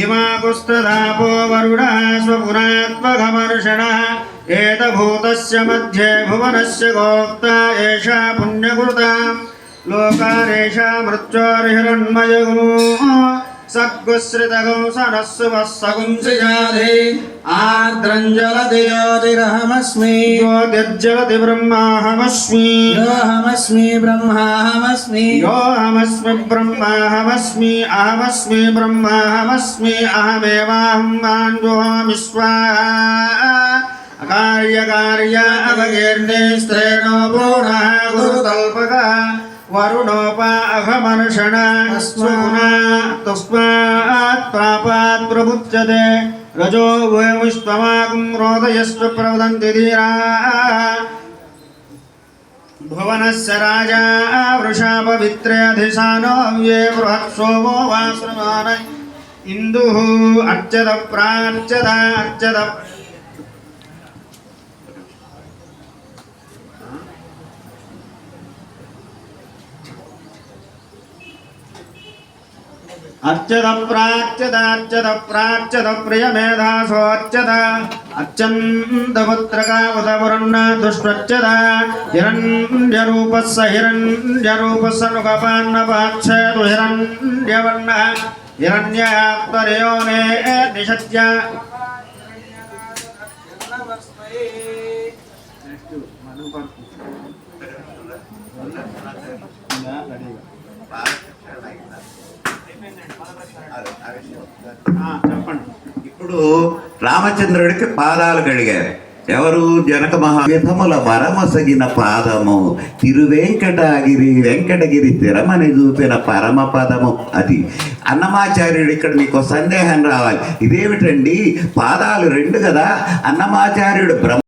इमापुस्तदापो वरुणः स्वपुरात्मघमर्षणः एतभूतस्य मध्ये भुवनस्य गोप्ता एषा पुण्यकृता लोकारेषा मृत्योर्हिरण्मयगो सद्गुश्रितगो सनस्सुवस्सगुंसिजाधे आर्द्रञ्जलधियोतिरहमस्मि योतिर्जलति ब्रह्माहमस्मि योऽहमस्मि ब्रह्माहमस्मि योऽहमस्मि ब्रह्माहमस्मि अहमस्मि ब्रह्माहमस्मि अहमेवाहं मान्योऽहमि स्वाहा अकार्यकार्य अवगीर्णे स्त्रेणो पूर्णः गुरुतल्पकः वरुणोपा अघमर्षण तस्मात् पापात् प्रबुध्यते रजो भूमिष्त्वमागं रोदयस्व प्रवदन्ति धीराः भुवनस्य राजा वृषा पवित्रेऽधिशानो ये बृहत्सोमो वाश्रमान इन्दुः अर्चत प्रार्चत अर्चत अर्चत प्राच्यत प्रियमेधासोच्यत अच्छन्तपुत्रकावतपुरन्न दुष्प्रच्यत हिरण्यरूपस्य हिरण्यरूपस्य नुकपान्नपाच्छेतु हिरण्यवर्णः हिरण्ययात्तरयोने निषत्य ఇప్పుడు రామచంద్రుడికి పాదాలు కడిగారు ఎవరు జనక మహావిధముల వరమసగిన పాదము వెంకటగిరి తిరమని చూపిన పరమ పదము అది. అన్నమాచార్యుడు ఇక్కడ మీకు సందేహం రావాలి, ఇదేమిటండి పాదాలు రెండు కదా, అన్నమాచార్యుడు బ్రహ్మ